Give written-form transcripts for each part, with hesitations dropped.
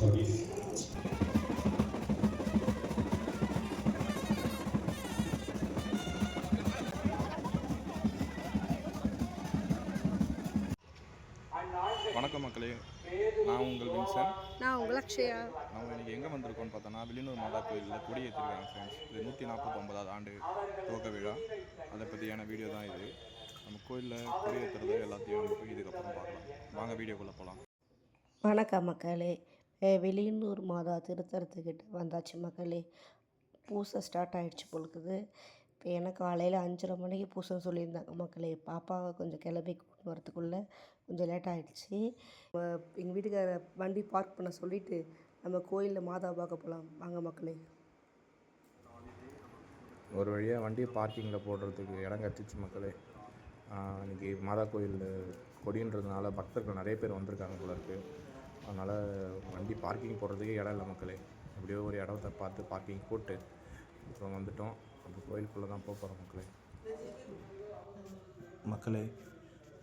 Service. வணக்கம் மக்களே, நான் உங்கள் வின்சன். நான் உங்கள் அக்ஷயா. நம்ம இன்றைக்கி எங்கே வந்திருக்கோம்னு பார்த்தோன்னா வில்லியனூர் மாதா கோயிலில் கொடி ஏற்றிருக்காங்க ஃப்ரெண்ட்ஸ். இது 149வது ஆண்டு துவக்க விழா. அதை பற்றியான வீடியோ தான் இது. நம்ம கோயிலில் கொடி ஏற்றுறது எல்லாத்தையும் நமக்கு இதுக்கப்புறம் பார்க்கலாம். வாங்க வீடியோக்குள்ளே போகலாம். வணக்கம் மக்களே. வில்லியனூர் மாதா திருத்தலத்துக்கிட்ட வந்தாச்சு மக்களே. பூசை ஸ்டார்ட் ஆகிடுச்சு பொழுது. இப்போ எனக்கு காலையில் 5:30 மணிக்கு பூசைன்னு சொல்லியிருந்தாங்க மக்களே. பாப்பாவை கொஞ்சம் கிளம்பி கூட்டு வரத்துக்குள்ளே கொஞ்சம் லேட் ஆகிடுச்சு. எங்கள் வீட்டுக்கார வண்டி பார்க் பண்ண சொல்லிவிட்டு நம்ம கோயிலில் மாதா பார்க்க போகலாம். வாங்க மக்களே. ஒரு வழியாக வண்டி பார்க்கிங்கில் போடுறதுக்கு இடம் கட்டிச்சு மக்களே. இன்றைக்கி மாதா கோயிலில் கொடின்றதுனால பக்தர்கள் நிறைய பேர் வந்திருக்காங்க போல இருக்குது. அதனால் வண்டி பார்க்கிங் போடுறதுக்கே இடம் இல்லை மக்களே. எப்படியோ ஒரு இடத்த பார்த்து பார்க்கிங் போட்டு இப்போ வந்துட்டோம். அந்த கோயிலுக்குள்ளே தான் போக போகிறோம் மக்களே.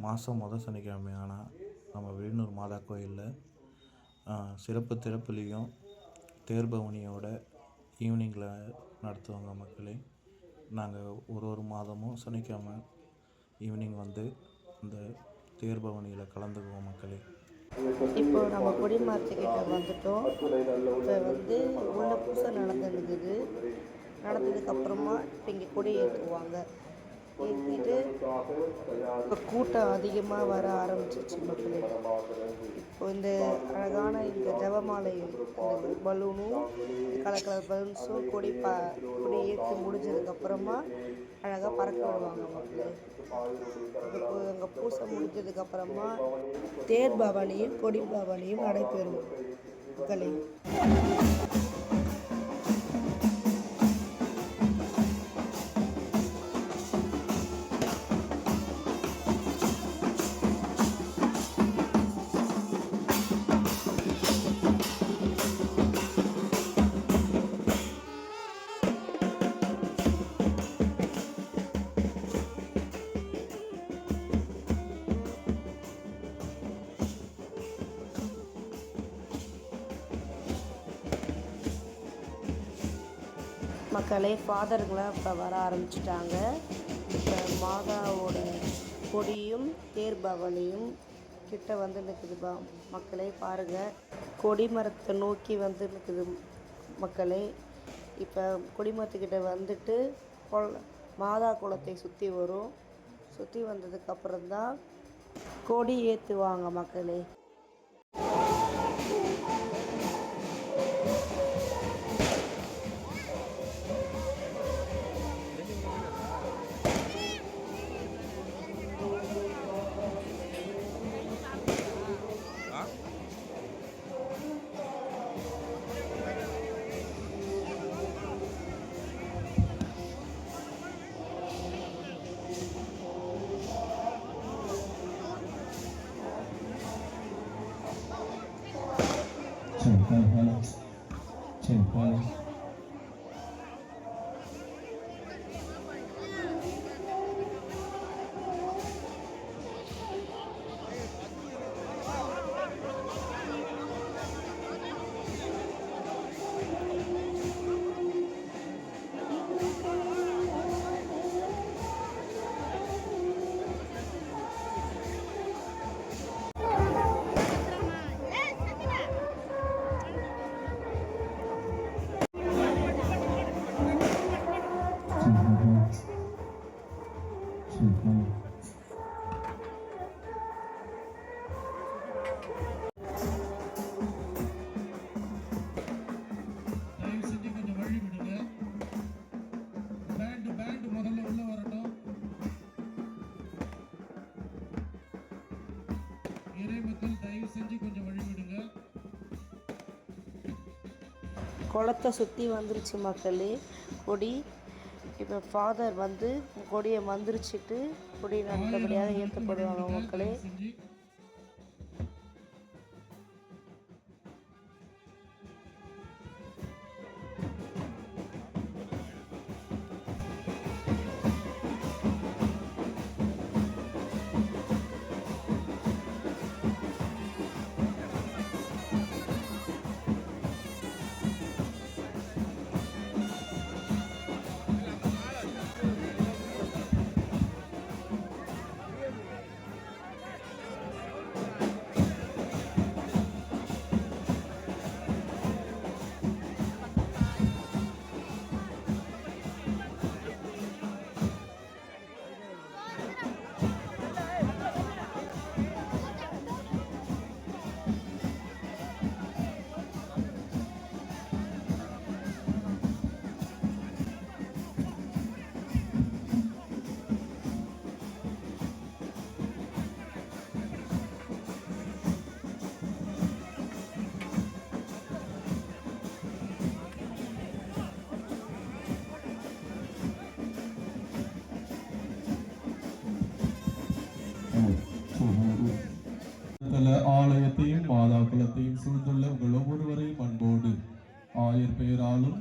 மாதம் சனிக்கிழமையான நம்ம வில்லியனூர் மாதா கோயிலில் சிறப்பு திறப்புலையும் தேர்பவனியோட ஈவினிங்கில் நடத்துவாங்க மக்களே. நாங்கள் ஒரு மாதமும் சனிக்கிழமை ஈவினிங் வந்து இந்த தேர்பவனியில் கலந்துக்குவோம் மக்களே. இப்போ நம்ம கொடிமரத்துக்கிட்ட வந்துட்டோம். இப்போ உள்ள பூசை நடந்துருக்குது. நடந்ததுக்கப்புறமா இப்போ இங்கே கொடி ஏற்றுவாங்க. ஏற்றிட்டு இப்போ கூட்டம் அதிகமாக வர ஆரம்பிச்சிருச்சு மக்களே. இப்போ இந்த அழகான இந்த ஜபமாலை பலூனும் கலர் பலூன்ஸும் கொடி ஏற்றி முடிஞ்சதுக்கப்புறமா அழகாக பறக்க விடுவாங்க மக்களே. இப்போ அங்கே பூசை முடிஞ்சதுக்கப்புறமா தேர் பவனியும் கொடி பவனியும் நடைபெறும் மக்களே. மக்களே, ஃபாதருங்களாம் இப்போ வர ஆரம்பிச்சிட்டாங்க. இப்போ மாதாவோட கொடியும் தேர்பவனியும் கிட்ட வந்து நிற்குதுப்பா மக்களே. பாருங்கள், கொடிமரத்தை நோக்கி வந்து நிற்குது மக்களே. இப்போ கொடிமரத்துக்கிட்ட வந்துட்டு மாதா குளத்தை சுற்றி வரும். சுற்றி வந்ததுக்கப்புறம்தான் கொடி ஏற்றுவாங்க மக்களே. குளத்தை சுற்றி வந்துருச்சு மக்களே கொடி. இப்போ ஃபாதர் வந்து கொடியை மந்திரிச்சிட்டு கொடி நல்லபடியாக ஏற்றப்படுவாங்க மக்களே. தல ஆலயத்தையும் மாதா குலத்தையும் சூழ்ந்துள்ள உங்கள் ஒவ்வொருவரையும் அன்போடு ஆயர் பெயராலும்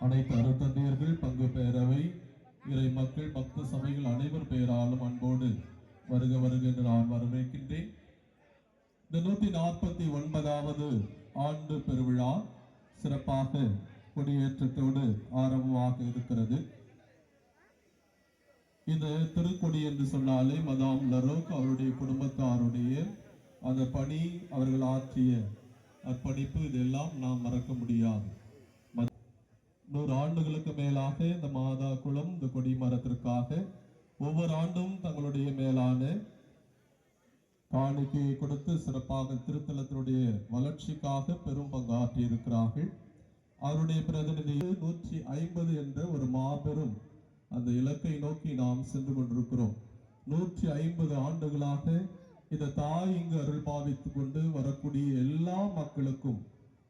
அனைத்து அருத்தந்தையர்கள் பங்கு பேரவை இறை மக்கள் பக்த சபைகள் அனைவர் பெயராலும் அன்போடு வருக வருக என்று நான் வரவேற்கின்றேன். இந்த 149வது ஆண்டு பெருவிழா சிறப்பாக கொடியேற்றத்தோடு ஆரம்பமாக இருக்கிறது. இந்த திருக்கொடி என்று சொன்னாலே மதாம் லரோக் அவருடைய குடும்பத்தாருடைய அந்த பணி, அவர்கள் ஆற்றிய அர்ப்பணிப்பு, இதெல்லாம் நாம் மறக்க முடியாது. 100 ஆண்டுகளுக்கு மேலாக இந்த மாதா குளம் இந்த கொடி மரத்திற்காக ஒவ்வொரு ஆண்டும் தங்களுடைய மேலான காணிக்கையை கொடுத்து சிறப்பாக திருத்தலத்தினுடைய வளர்ச்சிக்காக பெரும் பங்காற்றி இருக்கிறார்கள். அவருடைய பிரதிநிதி 150 என்ற ஒரு மாபெரும் அந்த இலக்கை நோக்கி நாம் சென்று கொண்டிருக்கிறோம். 150 ஆண்டுகளாக இந்த தாய் இங்கு அருள் பாவித்துக் கொண்டு வரக்கூடிய எல்லா மக்களுக்கும்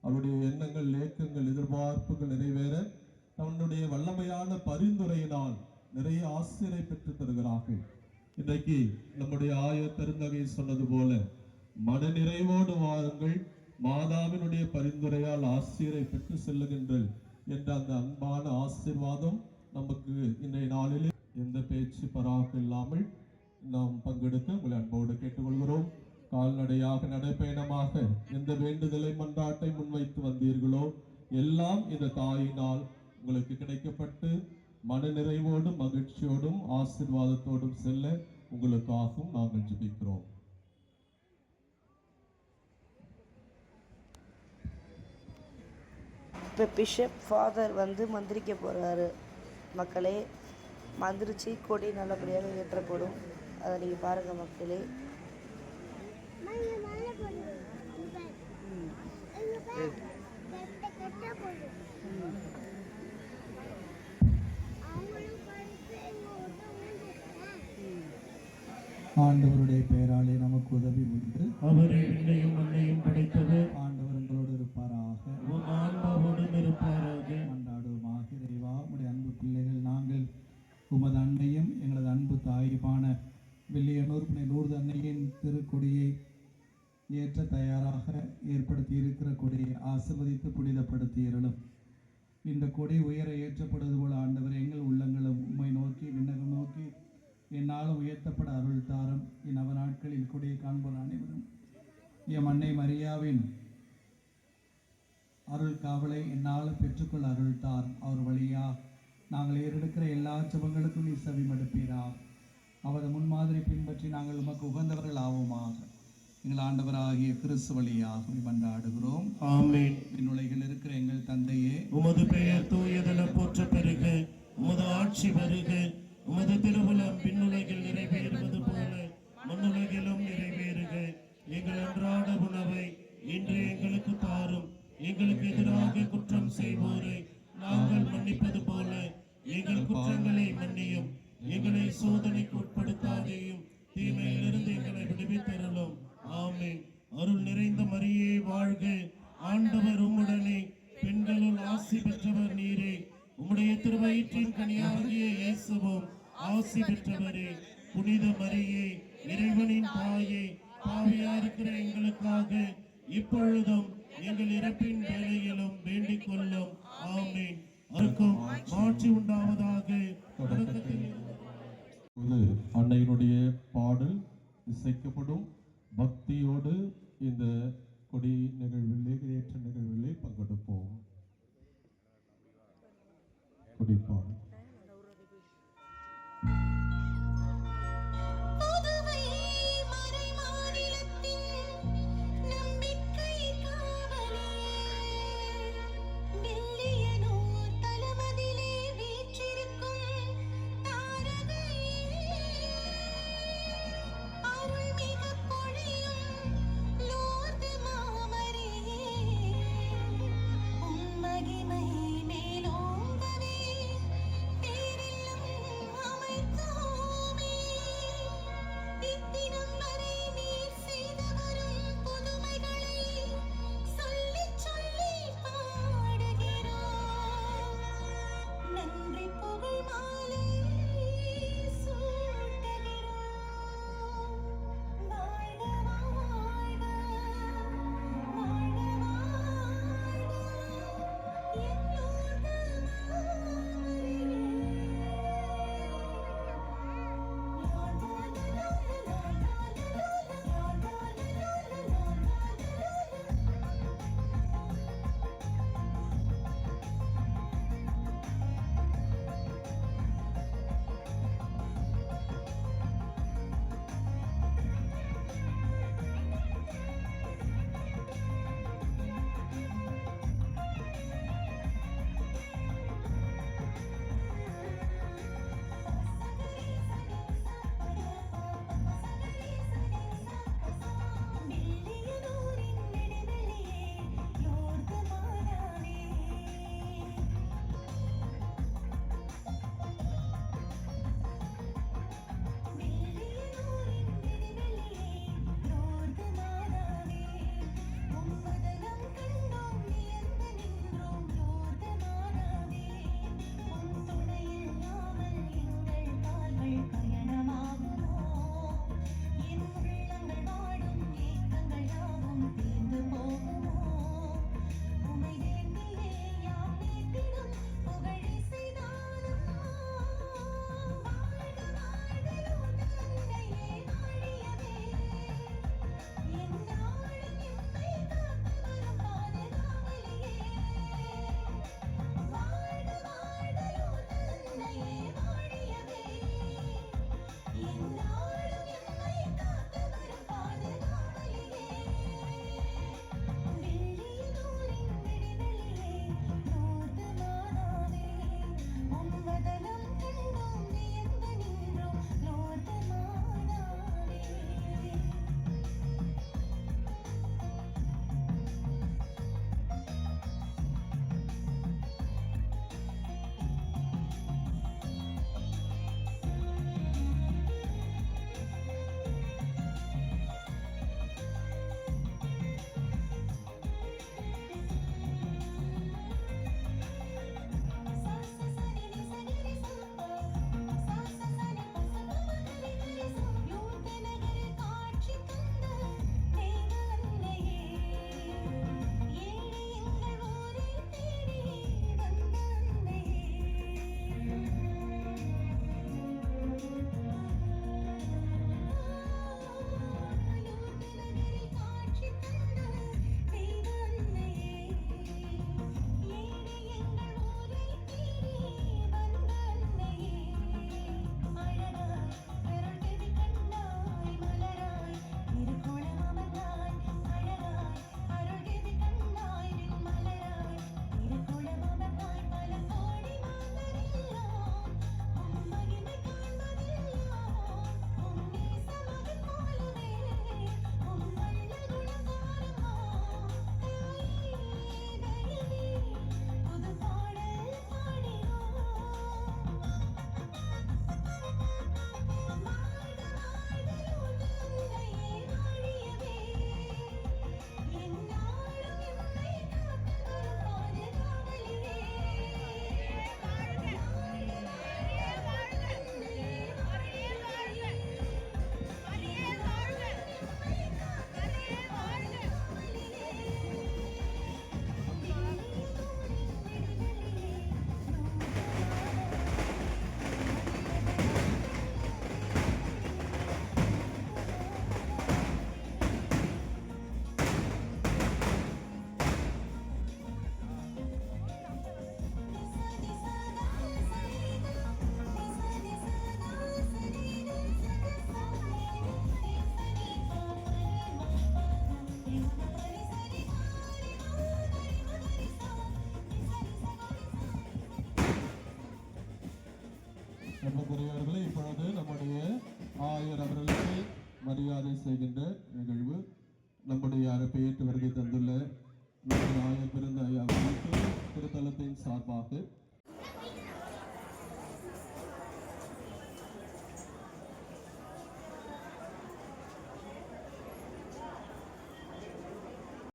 அவருடைய எண்ணங்கள், ஏக்கங்கள், எதிர்பார்ப்புகள் நிறைவேற தன்னுடைய வல்லமையான பரிந்துரையினால் நிறைய ஆசிரியை பெற்று தருகிறார்கள். இன்றைக்கு நம்முடைய ஆயர் பெருந்தகை சொன்னது போல மனநிறைவோடு வாருங்கள், மாதாவினுடைய பரிந்துரையால் ஆசிரியரை பெற்று செல்லுகின்றல் என்ற அந்த அன்பான ஆசீர்வாதம் நமக்கு இன்றைய நாளில் எந்த பேச்சு பராக்கு இல்லாமல் நாம் பங்கெடுக்க உங்களை அன்போடு கேட்டுக்கொள்கிறோம். கால்நடையாக நடைப்பயணமாக எந்த வேண்டுதலை மன்றாட்டை முன்வைத்து வந்தீர்களோ எல்லாம் இந்த தாயினால் உங்களுக்கு கிடைக்கப்பட்டு மனநிறைவோடும் மகிழ்ச்சியோடும் ஆசீர்வாதத்தோடும் செல்ல உங்களுக்காகவும் நாங்கள் ஜெபிக்கிறோம். இப்போ பிஷப் ஃபாதர் வந்து மந்திரிக்க போகிறாரு. மக்களே, மந்திரிச்சு கொடி நல்லபடியாக ஏற்றப்படும். அதை நீங்கள் பாருங்கள் மக்களே. ஆண்டவருடைய பெயராலே நமக்கு உதவி உண்டு. அவரே விண்ணையும் மண்ணையும் படைத்தவர். ஆண்டவர் எங்களோடு இருப்பாராக. ஆன்மாவோடும் இருப்பாராக. கொண்டாடுவோமாக. இறைவா, உடைய அன்பு பிள்ளைகள் நாங்கள் உமது அன்னையும் எங்களது அன்பு தாயுமான வில்லியனூர் புனித லூர்து அன்னையின் திருக்கொடியை ஏற்ற தயாராக ஏற்படுத்தி இருக்கிற கொடியை ஆசீர்வதித்து புனிதப்படுத்தியிருளும். இந்த கொடி உயர ஏற்றப்படுவது போல ஆண்டவர் எங்கள் உள்ளங்களும் உம்மை நோக்கி விண்ணகம் நோக்கி என்னாலும் உயர்த்தப்பட அருள் தாரும். இந்நவ நாட்களில் கொடியை காண்போர் அனைவரும் எம் அன்னை மரியாவின் அருள் காவலை என்னாலும் பெற்றுக்கொள்ள அருள் தார். அவர் வழியா நாங்கள் ஏறெடுக்கிற எல்லா ஜெபங்களுக்கும் நீ செவி மடுப்பீரா. அவரது முன்மாதிரி பின்பற்றி நாங்கள் உமக்கு உகந்தவர்கள் ஆவோமாக. எங்கள் ஆண்டவராகிய கிறிஸ்து வழியாக மன்றாடுகிறோம். ஆமென். விண்ணுலகில் இருக்கிற எங்கள் தந்தையே, உமது பெயர் தூயதென போற்ற பெருக, உமது ஆட்சி வருக, உமது திருவுளம் விண்ணுலகில் நிறைவேறுவது போல மண்ணுலகிலும் நிறைவேறுக. எங்கள் அன்றாட உணவை இன்று எங்களுக்கு தாரும். எங்களுக்கு எதிராக குற்றம் செய்வோரை நாங்கள் மன்னிப்பது போல எங்கள் குற்றங்களை மன்னியும். எங்களை சோதனைக்கு உட்படுத்தாதேயும், தீமையிலிருந்து எங்களை விடுவித்தருளும். ஆமென். அருள் நிறைந்த மரியே வாழ்க, ஆண்டவர் உம்முடனே, பெண்களுள் ஆசி பெற்றவர் நீரே. உம்முடைய திருவயிற்றின் கனியாகிய இயேசுவும் ஆசி பெற்றவரே. புனித மரியே, இறைவனின் தாயே, பாவியா இருக்கிற எங்களுக்காக இப்பொழுதும் எங்கள் இறப்பின் வேளையிலும் வேண்டிக் கொள்ளும். ஆமென். அவருக்கும் மாட்சி உண்டாவதாக. அன்னையினுடைய பாடல் இசைக்கப்படும். பக்தியோடு இந்த கொடி நிகழ்விலே, ஏற்ற நிகழ்விலே பங்கெடுப்போம். கொடிப்பாடு. அன்புக்குரியவர்களே, இப்பொழுது நம்முடைய ஆயர் அவர்களுக்கு மரியாதை செய்கின்ற நிகழ்வு. நம்முடைய அழைப்பை ஏற்று வருகை தந்துள்ள நம்முடைய ஆயர் பிறந்த ஐயா